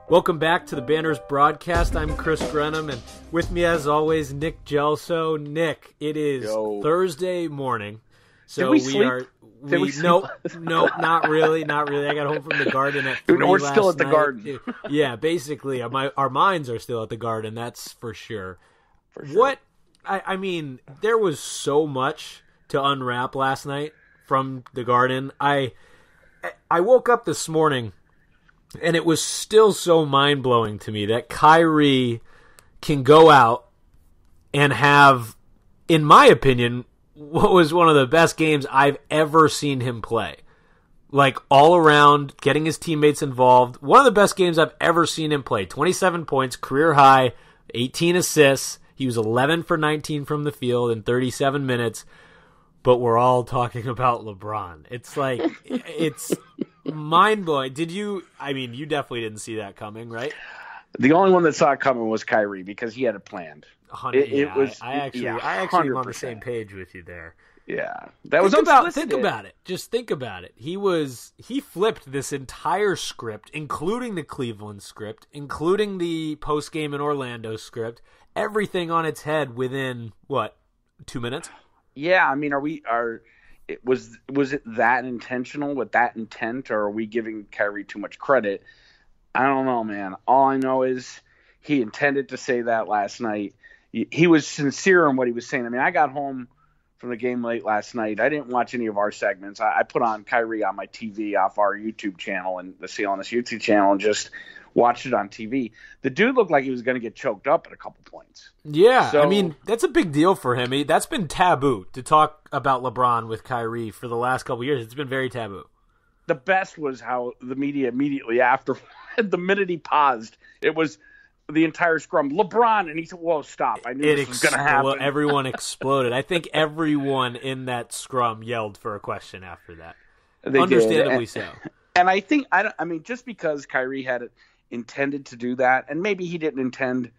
Welcome back to the Banners broadcast. I'm Chris Grenham, and with me, as always, Nick Gelso. Nick, it is Thursday morning, so No, not really. I got home from the Garden at 3 We're last still at the night. Garden. Yeah, basically, our minds are still at the Garden. That's for sure. I mean, there was so much to unwrap last night from the Garden. I woke up this morning, and it was still so mind-blowing to me that Kyrie can go out and have, in my opinion, what was one of the best games I've ever seen him play. Like, all around, getting his teammates involved. One of the best games I've ever seen him play. 27 points, career high, 18 assists. He was 11 for 19 from the field in 37 minutes. But we're all talking about LeBron. It's like, it's mind-blowing. You definitely didn't see that coming, right? The only one that saw it coming was Kyrie because he had it planned. I actually am on the same page with you there. Yeah. Think about it. Just think about it. He flipped this entire script, including the Cleveland script, including the post-game in Orlando script, everything on its head within, 2 minutes? Yeah, I mean, was it that intentional with that intent, or are we giving Kyrie too much credit? I don't know, man. All I know is he intended to say that last night. He was sincere in what he was saying. I mean, I got home from the game late last night. I didn't watch any of our segments. I put on Kyrie on my TV off our YouTube channel and the CLNS YouTube channel and just watched it on TV. The dude looked like he was going to get choked up at a couple points. Yeah, so, I mean, that's a big deal for him. That's been taboo to talk about LeBron with Kyrie for the last couple years. It's been very taboo. The best was how the media immediately after, the minute he paused, it was the entire scrum, LeBron, and he said, whoa, stop. I knew this was going to happen. Everyone exploded. I think everyone in that scrum yelled for a question after that. They Understandably did. so. And I think, just because Kyrie had intended to do that, and maybe he didn't intend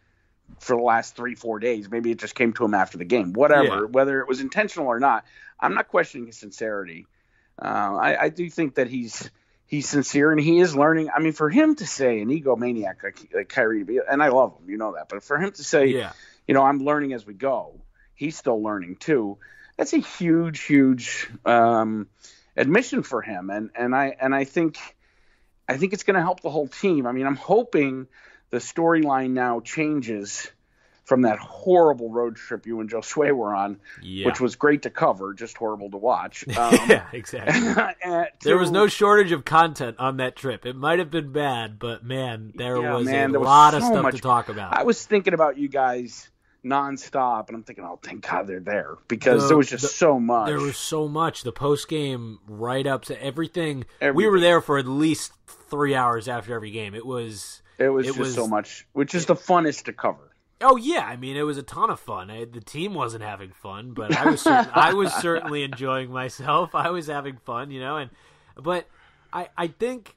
for the last 3-4 days, maybe it just came to him after the game, whatever, whether it was intentional or not, I'm not questioning his sincerity. I do think that he's sincere and he is learning. I mean, for him to say an egomaniac like Kyrie, and I love him, you know that, but for him to say, I'm learning as we go, he's still learning too. That's a huge, huge admission for him, and I think it's going to help the whole team. I mean, I'm hoping the storyline now changes from that horrible road trip you and Josue were on, which was great to cover, just horrible to watch. Yeah, exactly. There was no shortage of content on that trip. It might have been bad, but, man, there was a lot of stuff to talk about. I was thinking about you guys nonstop, and I'm thinking, oh, thank God they're there, because there was just so much. There was so much. The post-game write-ups, everything. We were there for at least 3 hours after every game. It was just so much, which is the funnest to cover. Oh, yeah. I mean, it was a ton of fun. The team wasn't having fun, but I was certainly enjoying myself. I was having fun, but I think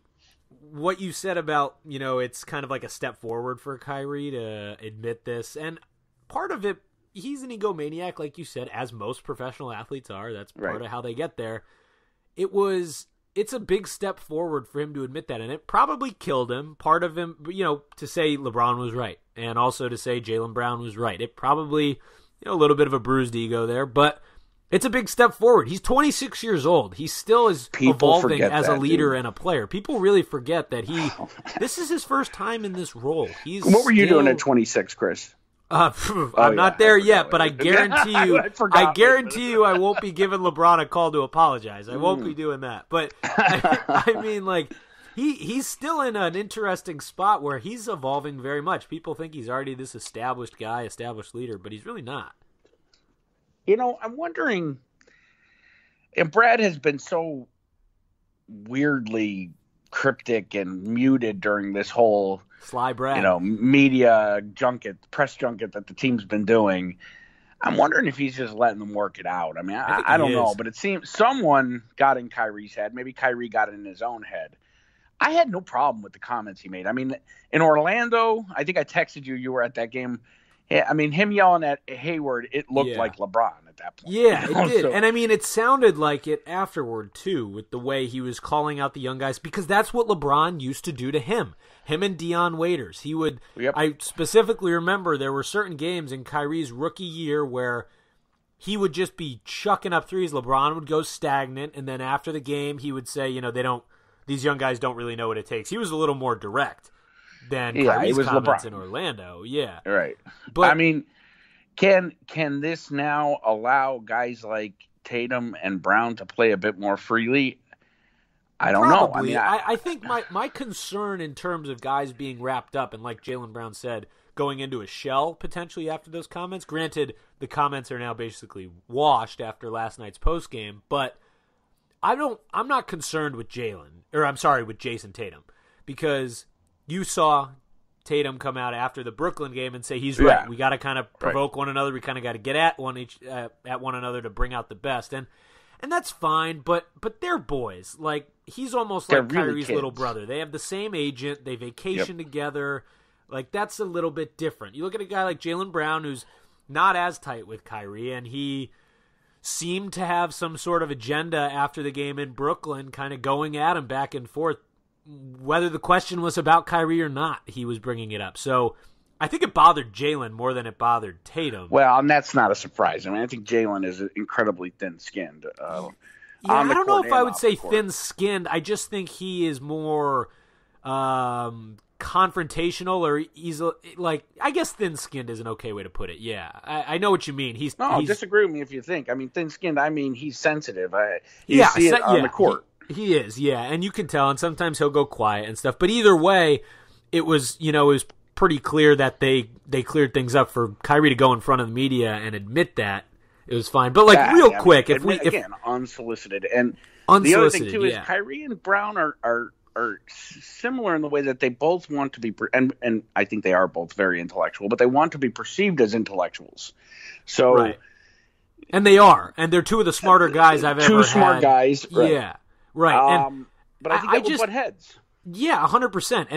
what you said about, it's kind of like a step forward for Kyrie to admit this, and part of it, he's an egomaniac, like you said, as most professional athletes are. That's part of how they get there. It's a big step forward for him to admit that, and it probably killed him. Part of him, to say LeBron was right, and also to say Jaylen Brown was right. It probably, a little bit of a bruised ego there, but it's a big step forward. He's 26 years old. He still is evolving as a leader and a player. People really forget that this is his first time in this role. What were you doing at 26, Chris? I'm not there yet, but I guarantee you, I won't be giving LeBron a call to apologize. I won't be doing that. But I mean, like, he's still in an interesting spot where he's evolving very much. People think he's already this established guy, established leader, but he's really not. I'm wondering, and Brad has been so weirdly cryptic and muted during this whole Sly Brad, media junket, press junket that the team's been doing. I'm wondering if he's just letting them work it out. I mean, I don't know, but it seems someone got in Kyrie's head. Maybe Kyrie got it in his own head. I had no problem with the comments he made. I mean, in Orlando, I think I texted you. You were at that game. I mean, him yelling at Hayward, it looked like LeBron at that that point. Yeah, it did. And I mean, it sounded like it afterward, too, with the way he was calling out the young guys, because that's what LeBron used to do to him. Him and Dion Waiters. He would. Yep. I specifically remember there were certain games in Kyrie's rookie year where he would just be chucking up threes. LeBron would go stagnant, and then after the game, he would say, these young guys don't really know what it takes. He was a little more direct than Kyrie's comments LeBron. In Orlando. Yeah. Right. But I mean, can this now allow guys like Tatum and Brown to play a bit more freely? I don't know. I mean, I think my concern in terms of guys being wrapped up, and like Jaylen Brown said, going into a shell potentially after those comments. Granted, the comments are now basically washed after last night's postgame, but I'm not concerned with with Jason Tatum, because you saw Tatum come out after the Brooklyn game and say he's right. We got to kind of provoke one another. We kind of got to get at one another to bring out the best, and that's fine. But they're boys. Like, he's almost like Kyrie's really little brother. They have the same agent. They vacation together. Like, that's a little bit different. You look at a guy like Jaylen Brown, who's not as tight with Kyrie, and he seemed to have some sort of agenda after the game in Brooklyn, kind of going at him back and forth. Whether the question was about Kyrie or not, he was bringing it up. So I think it bothered Jaylen more than it bothered Tatum. Well, and that's not a surprise. I mean, I think Jaylen is incredibly thin-skinned. I don't know if I would say thin-skinned. I just think he is more confrontational, or easily, like, I guess thin-skinned is an okay way to put it. Yeah, I know what you mean. He's disagree with me if you think. I mean, thin-skinned, I mean he's sensitive. You see it on the court. He is, yeah, and you can tell, and sometimes he'll go quiet and stuff. But either way, it was pretty clear that they cleared things up for Kyrie to go in front of the media and admit that. It was fine. But quick, if unsolicited. And the other thing too is Kyrie and Brown are similar in the way that they both want to be, and I think they are both very intellectual, but they want to be perceived as intellectuals. So, right. And they are, and they're two of the smarter guys I've ever had. Two smart guys, right. Yeah, right. But I think they would butt heads. Yeah, 100%.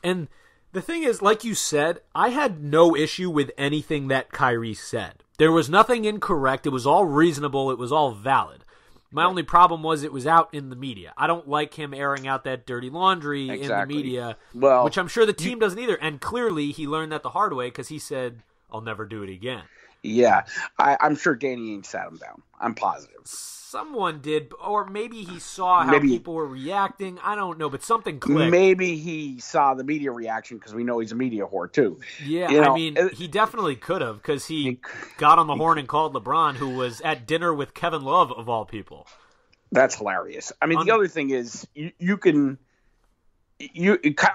And the thing is, like you said, I had no issue with anything that Kyrie said. There was nothing incorrect. It was all reasonable. It was all valid. My only problem was it was out in the media. I don't like him airing out that dirty laundry in the media, which I'm sure the team doesn't either. And clearly he learned that the hard way, because he said, I'll never do it again. Yeah, I'm sure Danny Ainge sat him down. I'm positive. Someone did, or maybe he saw how people were reacting. I don't know, but something clicked. Maybe he saw the media reaction, because we know he's a media whore too. Yeah, I mean, he definitely could have, because he got on the horn and called LeBron, who was at dinner with Kevin Love, of all people. That's hilarious. I mean, the other thing is,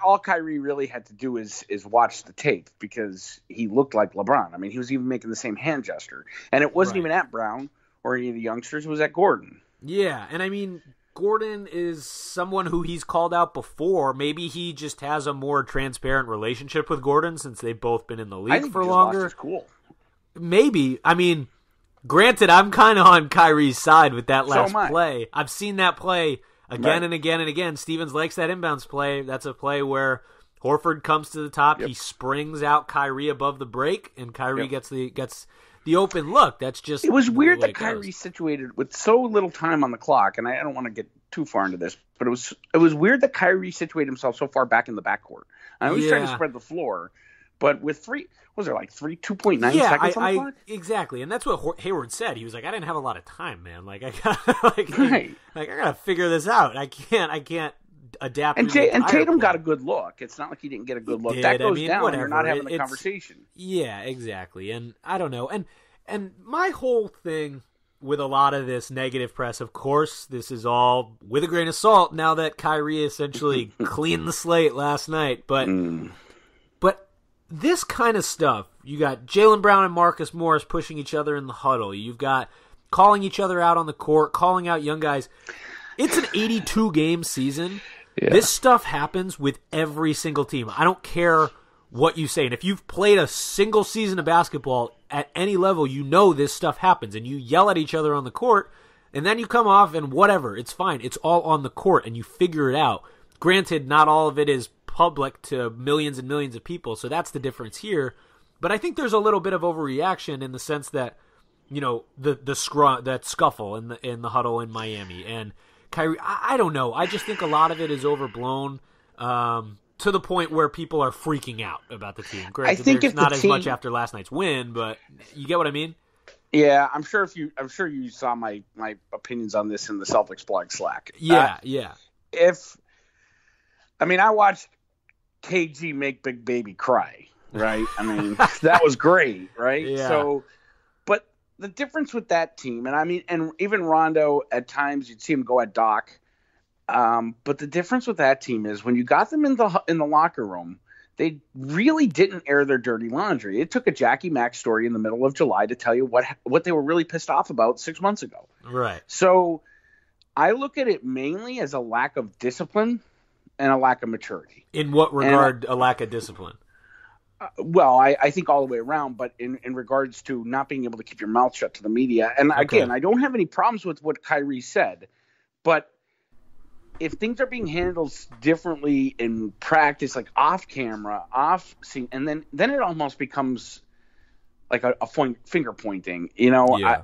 all Kyrie really had to do is watch the tape, because he looked like LeBron. I mean, he was even making the same hand gesture, and it wasn't even at Brown or any of the youngsters. It was at Gordon. Yeah, and I mean, Gordon is someone who he's called out before. Maybe he just has a more transparent relationship with Gordon, since they've both been in the league for longer. Lost his cool. Maybe. I mean, granted, I'm kind of on Kyrie's side with that last play. I've seen that play again and again and again. Stevens likes that inbounds play. That's a play where Horford comes to the top. He springs out Kyrie above the break, and Kyrie gets the open look. That's just, it was weird that Kyrie's situated with so little time on the clock, and I don't want to get too far into this, but it was weird that Kyrie situated himself so far back in the backcourt. I know he's trying to spread the floor, but with 2.9 seconds on the clock? Exactly, and that's what Hayward said. He was like, I didn't have a lot of time, man. Like, I gotta figure this out. I can't adapt. And Tatum got a good look. It's not like he didn't get a good look. That goes down. Whatever. You're not having a conversation. Yeah, exactly. And I don't know. And my whole thing with a lot of this negative press, of course, this is all with a grain of salt now that Kyrie essentially cleaned the slate last night. But this kind of stuff, you got Jaylen Brown and Marcus Morris pushing each other in the huddle. You've got calling each other out on the court, calling out young guys. It's an 82-game season. Yeah. This stuff happens with every single team. I don't care what you say. And if you've played a single season of basketball at any level, you know this stuff happens. And you yell at each other on the court, and then you come off and whatever. It's fine. It's all on the court, and you figure it out. Granted, not all of it is public to millions and millions of people, so that's the difference here. But I think there's a little bit of overreaction in the sense that the that scuffle in the huddle in Miami. And Kyrie, I don't know. I just think a lot of it is overblown to the point where people are freaking out about the team. Granted, I think it's not as much after last night's win, but you get what I mean? Yeah, I'm sure you saw my opinions on this in the Celtics blog Slack. Yeah. I watched KG make Big Baby cry, right? I mean, that was great, right? Yeah. So, but the difference with that team, and even Rondo, at times you'd see him go at Doc. But the difference with that team is when you got them in the locker room, they really didn't air their dirty laundry. It took a Jackie Mack story in the middle of July to tell you what they were really pissed off about 6 months ago. Right. So I look at it mainly as a lack of discipline and a lack of maturity. In what regard, a lack of discipline? Well, I think all the way around, but in regards to not being able to keep your mouth shut to the media. And again, I don't have any problems with what Kyrie said, but if things are being handled differently in practice, like off camera, off scene, and then it almost becomes like a finger pointing, Yeah.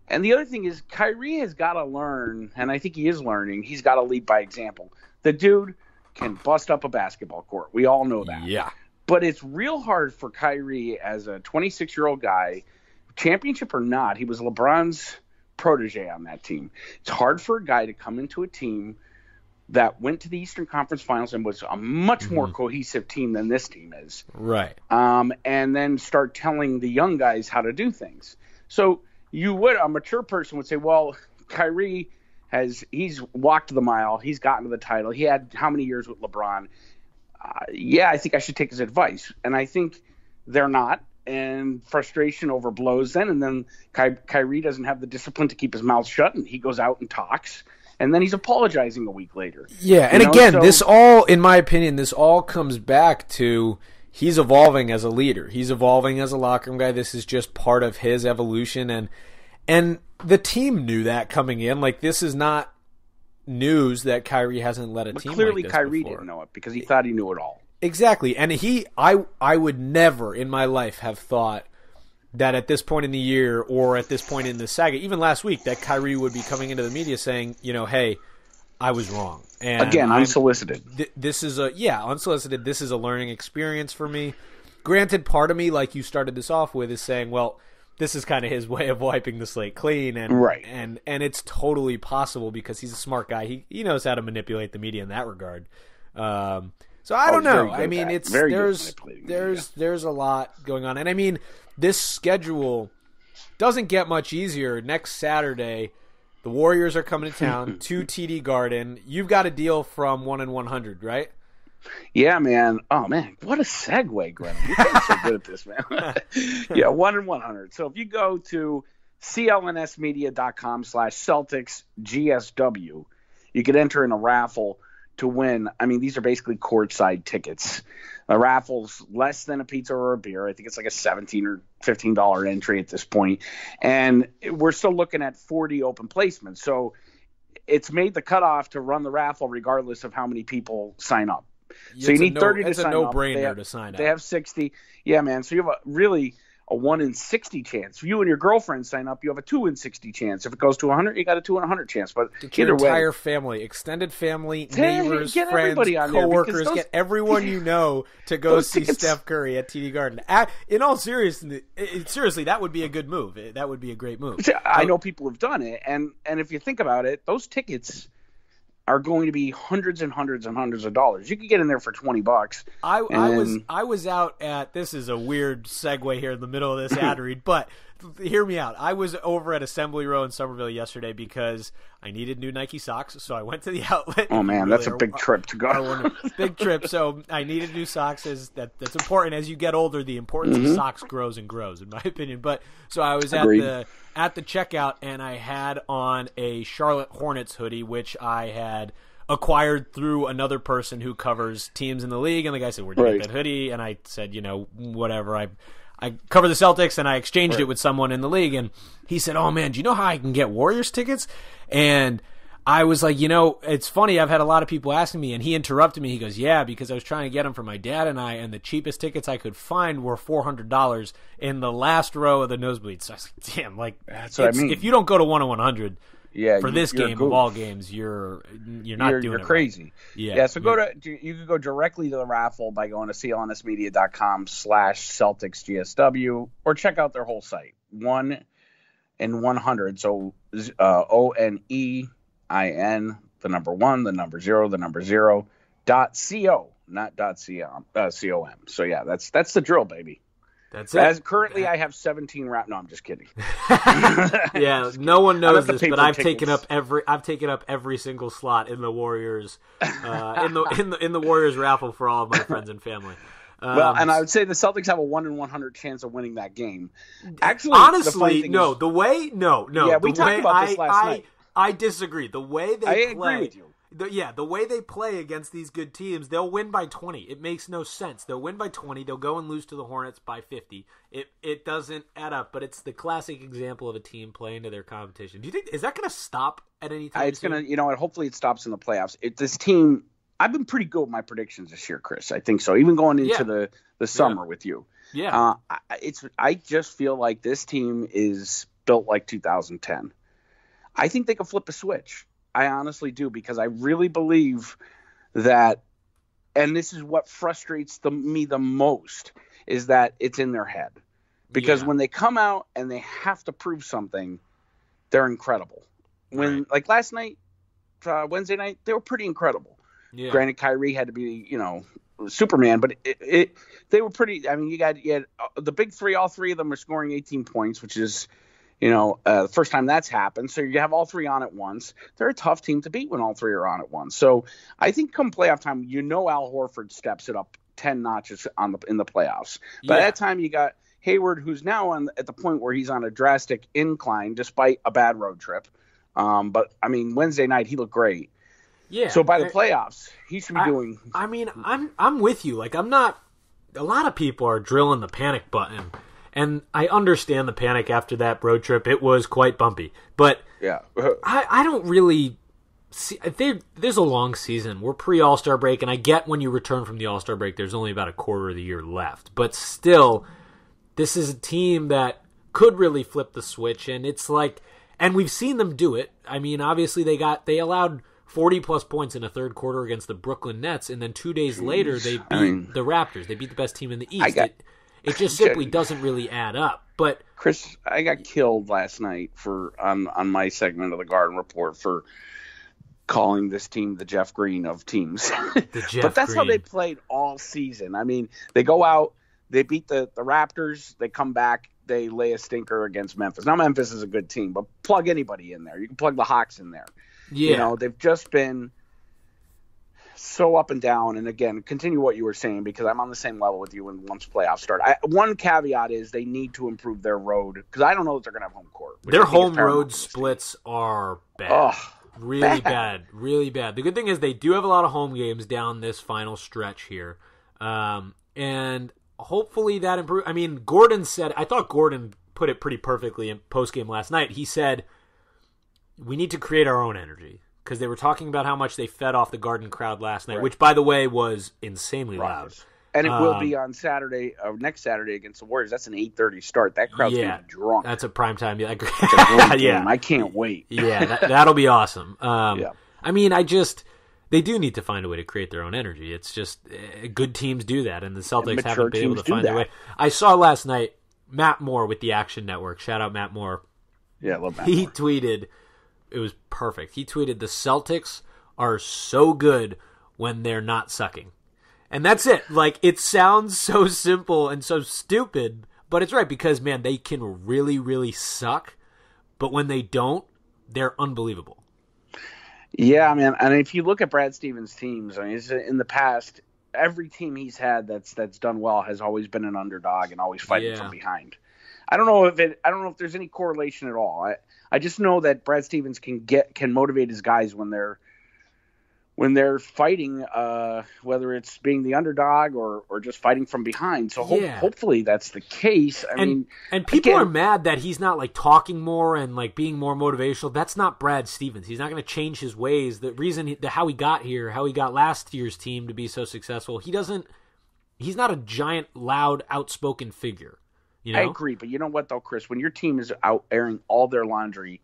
And the other thing is Kyrie has got to learn, and I think he is learning, he's got to lead by example. The dude can bust up a basketball court. We all know that. Yeah. But it's real hard for Kyrie as a 26-year-old guy, championship or not, he was LeBron's protege on that team. It's hard for a guy to come into a team that went to the Eastern Conference Finals and was a much more cohesive team than this team is. Right. And then start telling the young guys how to do things. So a mature person would say, well, Kyrie he's walked the mile. He's gotten to the title. He had how many years with LeBron? I think I should take his advice. And I think they're not. And frustration overblows then. And then Kyrie doesn't have the discipline to keep his mouth shut. And he goes out and talks. And then he's apologizing a week later. Yeah, and again, this all, in my opinion, this all comes back to he's evolving as a leader. He's evolving as a locker room guy. This is just part of his evolution. And the team knew that coming in. Like, this is not news that Kyrie hasn't led a team clearly like this Kyrie before. Didn't know it because he thought he knew it all. Exactly. And I would never in my life have thought that at this point in the year or at this point in the saga, even last week, that Kyrie would be coming into the media saying, hey, I was wrong. And again, unsolicited. Unsolicited. This is a learning experience for me. Granted, part of me, like you started this off with, is saying, well, this is kind of his way of wiping the slate clean. And, right. And it's totally possible because he's a smart guy. He knows how to manipulate the media in that regard. So I don't know. I mean, there's a lot going on. And I mean, this schedule doesn't get much easier. Next Saturday, the Warriors are coming to town to TD Garden. You've got a deal from 1-100, right? Yeah, man. Oh, man. What a segue, Grenham. You guys are so good at this, man. Yeah, 1-100. So if you go to clnsmedia.com/CelticsGSW, you could enter in a raffle to win. I mean, these are basically courtside tickets. A raffle's less than a pizza or a beer. I think it's like a $17 or $15 entry at this point. And we're still looking at 40 open placements. So it's made the cutoff to run the raffle regardless of how many people sign up. So you need 30 to sign up. It's a no-brainer to sign up. They have 60. Yeah, man. So you have a 1 in 60 chance. If you and your girlfriend sign up, you have a 2 in 60 chance. If it goes to 100, you got a 2 in 100 chance. But get your entire family, extended family, neighbors, friends, coworkers, get everyone you know to go see Steph Curry at TD Garden. In all seriousness, seriously, that would be a good move. That would be a great move. I know people have done it, and if you think about it, those tickets are going to be hundreds and hundreds and hundreds of dollars. You could get in there for $20. I was out at, this is a weird segue here in the middle of this ad read, but hear me out. I was over at Assembly Row in Somerville yesterday because I needed new Nike socks, so I went to the outlet. Oh man, that's a big trip to go. Big trip. So I needed new socks. That's important. As you get older, the importance of socks grows and grows, in my opinion. But so I was at the checkout, and I had on a Charlotte Hornets hoodie, which I had acquired through another person who covers teams in the league. And the guy said, "Where'd you get that hoodie?" And I said, whatever. I cover the Celtics, and I exchanged it with someone in the league. And he said, "Oh man, do you know how I can get Warriors tickets?" And I was like, it's funny. I've had a lot of people asking me, and he interrupted me. He goes, yeah, because I was trying to get them for my dad and I, and the cheapest tickets I could find were $400 in the last row of the nosebleeds. So I was like, damn, that's what I mean. If you don't go to 1-100 for this game of all games, you're crazy. Right. Yeah. So you can go directly to the raffle by going to CLNSmedia.com/CelticsGSW or check out their whole site. 1 in 100. So ONEIN, the number 1, the number 0, the number 0 .co, not .com. So yeah, that's the drill, baby. That's it. As currently, I have 17 No, I'm just kidding. Yeah, no one knows this, but I've taken up every single slot in the Warriors, in the Warriors raffle for all of my friends and family. Well, and I would say the Celtics have a 1 in 100 chance of winning that game. Actually, honestly, we talked about this last night. I disagree. The way they play, agree with you. The way they play against these good teams, they'll win by 20. It makes no sense. They'll win by 20. They'll go and lose to the Hornets by 50. It doesn't add up, but it's the classic example of a team playing to their competition. Do you think, is that going to stop at any time? It's going to, hopefully it stops in the playoffs. This team, I've been pretty good with my predictions this year, Chris. I think so. Even going into the summer with you. Yeah. I just feel like this team is built like 2010. I think they can flip a switch. I honestly do, because I really believe that, and this is what frustrates me the most, is that it's in their head. Because when they come out and they have to prove something, they're incredible. Like last night, Wednesday night, they were pretty incredible. Yeah. Granted, Kyrie had to be, Superman, but they were pretty. I mean, you had the big three. All three of them are scoring 18 points, which is, the first time that's happened. So you have all three on at once. They're a tough team to beat when all three are on at once. So I think come playoff time, Al Horford steps it up 10 notches in the playoffs. By that time, you got Hayward, who's now at the point where he's on a drastic incline despite a bad road trip. But I mean, Wednesday night he looked great. Yeah. So by the playoffs, he should be doing. I mean, I'm with you. Like, I'm not. A lot of people are drilling the panic button, and I understand the panic after that road trip. It was quite bumpy, but I don't really see. There's a long season. We're pre-All-Star break, and I get when you return from the All-Star break, there's only about a quarter of the year left. But still, this is a team that could really flip the switch, and it's like, and we've seen them do it. I mean, obviously they allowed 40-plus points in a third quarter against the Brooklyn Nets, and then 2 days later they beat the Raptors. They beat the best team in the East. It just simply doesn't really add up. But Chris, I got killed last night on my segment of the Garden Report for calling this team the Jeff Green of teams. But that's how they played all season. I mean, they go out, they beat the Raptors, they come back, they lay a stinker against Memphis. Now, Memphis is a good team, but plug anybody in there. You can plug the Hawks in there. Yeah. They've just been so up and down. And again, continue what you were saying, because I'm on the same level with you when once playoffs start. One caveat is they need to improve their road, because I don't know that they're going to have home court. Their home road splits are bad. Oh, really bad. Really bad. The good thing is they do have a lot of home games down this final stretch here. And hopefully that improves. I mean, I thought Gordon put it pretty perfectly in postgame last night. He said, we need to create our own energy, because they were talking about how much they fed off the Garden crowd last night, which, by the way, was insanely loud. And it will be on Saturday, next Saturday against the Warriors. That's an 8:30 start. That crowd's going to be drunk. That's a primetime. Yeah, I can't wait. Yeah, that'll be awesome. I mean, they do need to find a way to create their own energy. It's just good teams do that, and the Celtics haven't been able to find a way. I saw last night Matt Moore with the Action Network. Shout out Matt Moore. Yeah, I love Matt Moore. He tweeted. It was perfect. He tweeted, the Celtics are so good when they're not sucking. And that's it. Like, it sounds so simple and so stupid, but it's right, because, man, they can really, really suck. But when they don't, they're unbelievable. Yeah, man. And if you look at Brad Stevens' teams, I mean, in the past, every team he's had that's done well has always been an underdog and always fighting from behind. I don't know if there's any correlation at all. I just know that Brad Stevens can motivate his guys when when they're fighting, whether it's being the underdog or just fighting from behind. So hopefully that's the case. I mean, people are mad that he's not like talking more and like being more motivational. That's not Brad Stevens. He's not going to change his ways. The reason how he got here, how he got last year's team to be so successful, he's not a giant, loud, outspoken figure. You know? I agree, but you know what though, Chris? When your team is out airing all their laundry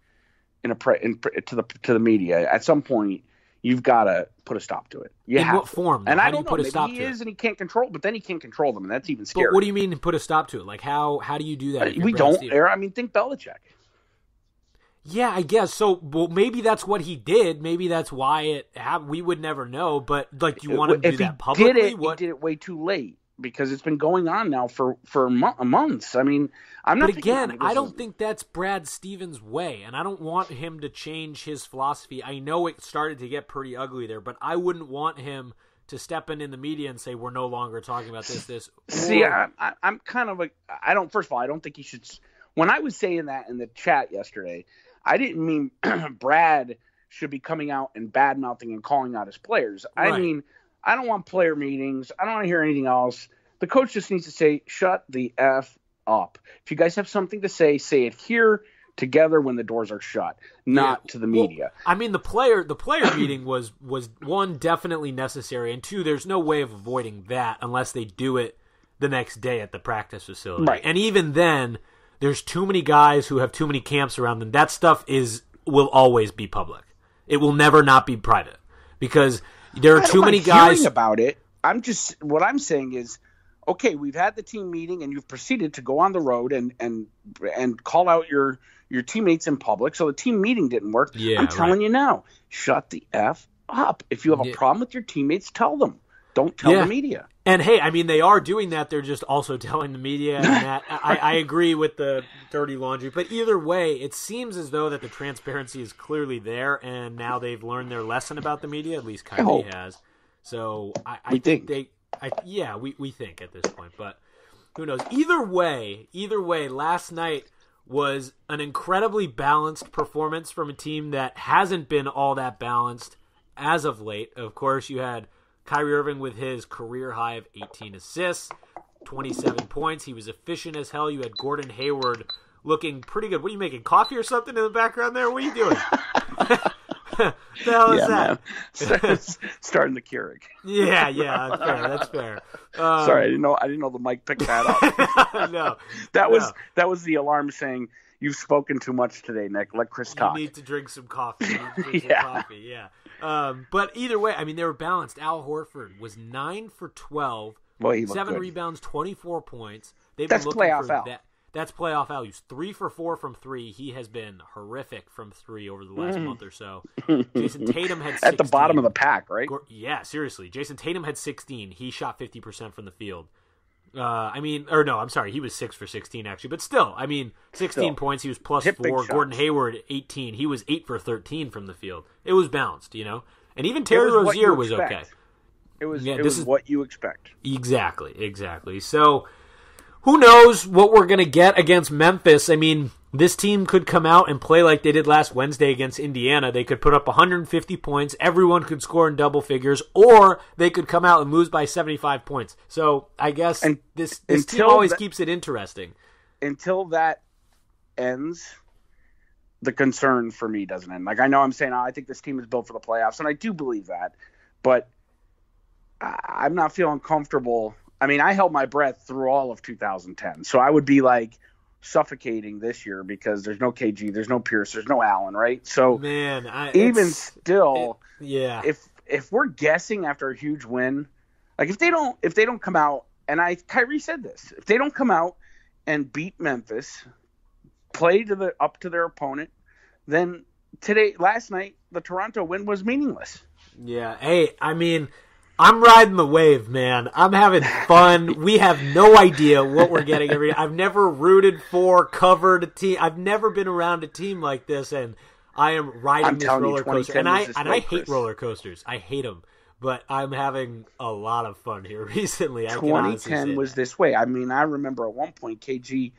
to the media, at some point you've got to put a stop to it. In what form? And I don't know. Maybe he is, and he can't control. But then he can't control them, and that's even scary. But what do you mean put a stop to it? Like how do you do that? We don't air. I mean, think Belichick. Yeah, I guess so. Well, maybe that's what he did. Maybe that's why we would never know. But like, do you want him to do that publicly? He did it way too late because it's been going on now for months. I mean, I'm not. But again, I don't think that's Brad Stevens' way, and I don't want him to change his philosophy. I know it started to get pretty ugly there, but I wouldn't want him to step in the media and say we're no longer talking about this. See, I'm kind of like First of all, I don't think he should. When I was saying that in the chat yesterday, I didn't mean Brad should be coming out and bad mouthing and calling out his players. I mean, I don't want player meetings. I don't want to hear anything else. The coach just needs to say, "Shut the F up. If you guys have something to say it here together when the doors are shut, not to the media." Well, I mean, the player meeting was one, definitely necessary, and two, there's no way of avoiding that unless they do it the next day at the practice facility. Right. And even then, there's too many guys who have too many camps around them. That stuff will always be public. It will never not be private because there are too many guys hearing about it. What I'm saying is, okay, we've had the team meeting and you've proceeded to go on the road and call out your teammates in public. So the team meeting didn't work. Yeah, I'm telling you now, shut the F up. If you have a problem with your teammates, tell them. Don't tell the media. And hey, I mean, they are doing that. They're just also telling the media. And that I agree with the dirty laundry. But either way, it seems as though that the transparency is clearly there, and now they've learned their lesson about the media. At least Kyrie has. So I think we think at this point, but who knows? Either way, last night was an incredibly balanced performance from a team that hasn't been all that balanced as of late. Of course, you had Kyrie Irving with his career high of 18 assists, 27 points. He was efficient as hell. You had Gordon Hayward looking pretty good. What are you making, coffee or something in the background there? What are you doing? The hell is that? Starting the Keurig. Yeah, that's fair. Sorry, I didn't know the mic picked that up. No, that was the alarm saying you've spoken too much today, Nick. Let Chris talk. You need to drink some coffee. Yeah. But either way, I mean, they were balanced. Al Horford was 9 for 12, 7 rebounds, 24 points. That's playoff Al. That's playoff Al. He's 3 for 4 from 3. He has been horrific from 3 over the last month or so. Jason Tatum had 16. At the bottom of the pack, right? Yeah, seriously. Jason Tatum had 16. He shot 50% from the field. He was 6 for 16 actually, but still, 16 points. He was plus 4. Gordon Hayward 18. He was 8 for 13 from the field. It was balanced, and even Terry Rozier was okay. It was what you expect. Exactly. So, who knows what we're gonna get against Memphis? I mean, this team could come out and play like they did last Wednesday against Indiana. They could put up 150 points. Everyone could score in double figures, or they could come out and lose by 75 points. So I guess this team always keeps it interesting. Until that ends, the concern for me doesn't end. Like, I know I'm saying, I think this team is built for the playoffs, and I do believe that, but I'm not feeling comfortable. I mean, I held my breath through all of 2010, so I would be like suffocating this year because there's no KG, there's no Pierce, there's no Allen, right? So, man, if we're guessing after a huge win, like if they don't come out, and Kyrie said this, if they don't come out and beat Memphis, play up to their opponent, then last night the Toronto win was meaningless. Yeah, hey, I mean, I'm riding the wave, man. I'm having fun. We have no idea what we're getting every day. I've never rooted for, covered a team. I've never been around a team like this, and I am riding this roller coaster. And I hate roller coasters. I hate them. But I'm having a lot of fun here recently. 2010 was this way. I mean, I remember at one point, KG,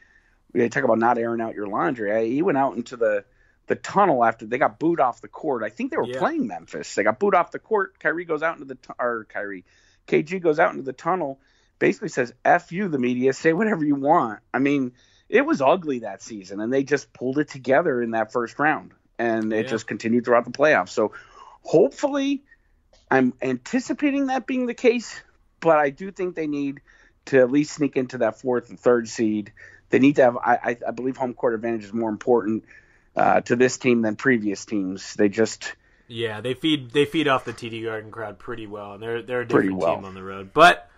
we talk about not airing out your laundry. He went out into the the tunnel after they got booed off the court. I think they were playing Memphis. They got booed off the court. KG goes out into the tunnel, basically says, F you, the media, say whatever you want. I mean, it was ugly that season, and they just pulled it together in that first round, and it just continued throughout the playoffs. So hopefully I'm anticipating that being the case, but I do think they need to at least sneak into that 4th and 3rd seed. They need to have, I believe home court advantage is more important to this team than previous teams. They just... Yeah, they feed off the TD Garden crowd pretty well, and they're a different team on the road. But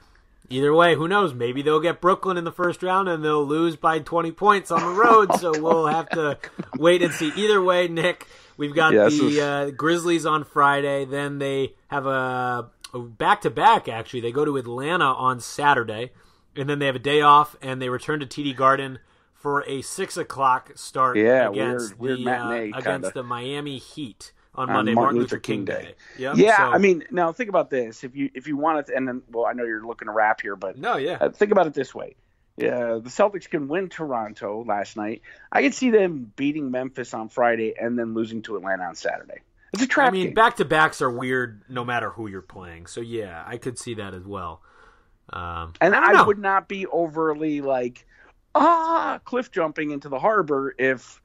either way, who knows? Maybe they'll get Brooklyn in the first round, and they'll lose by 20 points on the road, so we'll have to wait and see. Either way, Nick, we've got the Grizzlies on Friday. Then they have a back-to-back, actually. They go to Atlanta on Saturday, and then they have a day off, and they return to TD Garden for a 6 o'clock start against the Miami Heat on Monday, Martin Luther King Day. Yep, yeah, so, I mean, now think about this. If you want to, and then, well, I know you're looking to wrap here, but think about it this way. Yeah, the Celtics can win Toronto last night. I could see them beating Memphis on Friday and then losing to Atlanta on Saturday. It's a trap game. Back-to-backs are weird no matter who you're playing. So, yeah, I could see that as well. And I would not be overly cliff jumping into the harbor if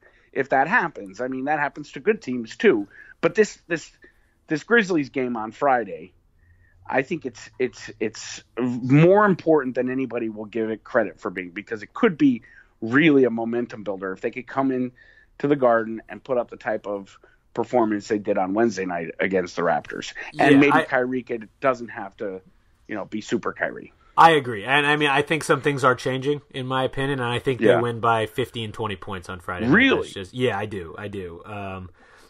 that happens. I mean, that happens to good teams too. But this Grizzlies game on Friday, I think it's more important than anybody will give it credit for being, because it could be really a momentum builder if they could come in to the Garden and put up the type of performance they did on Wednesday night against the Raptors. And maybe Kyrie doesn't have to, be super Kyrie. I agree. And I mean, I think some things are changing, in my opinion, and I think they win by 15, 20 points on Friday. Really? I do.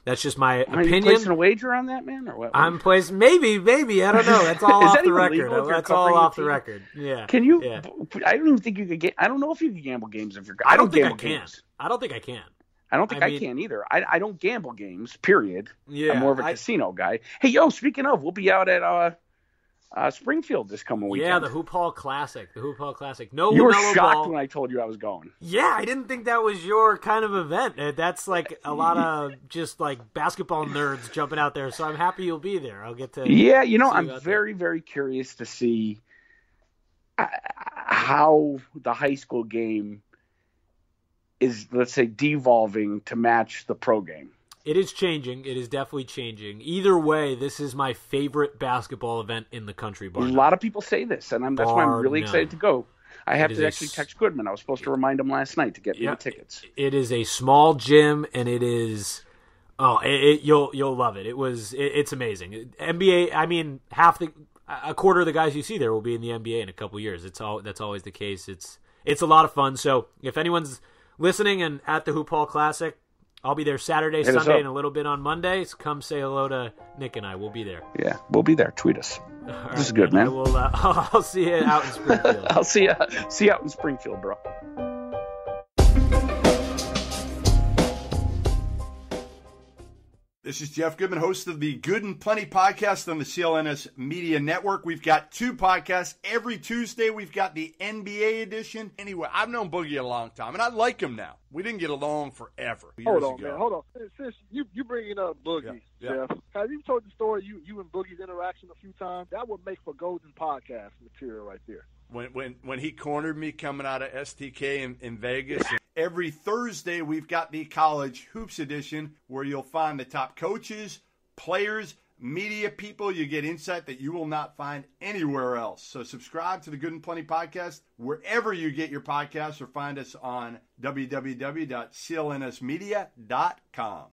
That's just my opinion. Are you placing a wager on that, man, or what? I'm placing maybe. I don't know. That's all off the record. That's all off the record. Yeah. Can you? Yeah. I don't even think you could get. I don't know if you can gamble games if you're. I don't think I can. Games. I don't think I can. I don't think I can either. I don't gamble games. Period. Yeah. I'm more of a casino guy. Hey, speaking of, we'll be out at Springfield this coming weekend. Yeah, the Hoop Hall Classic. No, you were shocked when I told you I was going. Yeah, I didn't think that was your kind of event. That's like a lot of just like basketball nerds jumping out there. So I'm happy you'll be there. I'll get to. Yeah, I'm very, very curious to see how the high school game is, let's say, devolving to match the pro game. It is changing. It is definitely changing. Either way, this is my favorite basketball event in the country. A lot of people say this, and that's why I'm really excited to go. I have to actually text Goodman. I was supposed to remind him last night to get me the tickets. It is a small gym, and it is. You'll love it. It's amazing. NBA. I mean, a quarter of the guys you see there will be in the NBA in a couple years. That's always the case. It's a lot of fun. So if anyone's listening and at the Hoop Hall Classic, I'll be there Saturday, Sunday, and a little bit on Monday. So come say hello to Nick and I. We'll be there. Yeah, we'll be there. Tweet us. This is good, man. I'll see you out in Springfield. I'll see you out in Springfield, bro. This is Jeff Goodman, host of the Good and Plenty podcast on the CLNS Media Network. We've got 2 podcasts. Every Tuesday, we've got the NBA edition. Anyway, I've known Boogie a long time, and I like him now. We didn't get along forever. Hold on. Since you bringing up Boogie, Jeff, have you told the story you and Boogie's interaction a few times? That would make for golden podcast material right there. When he cornered me coming out of STK in Vegas. Every Thursday, we've got the College Hoops edition, where you'll find the top coaches, players, media people. You get insight that you will not find anywhere else. So subscribe to the Good and Plenty podcast wherever you get your podcasts, or find us on www.clnsmedia.com.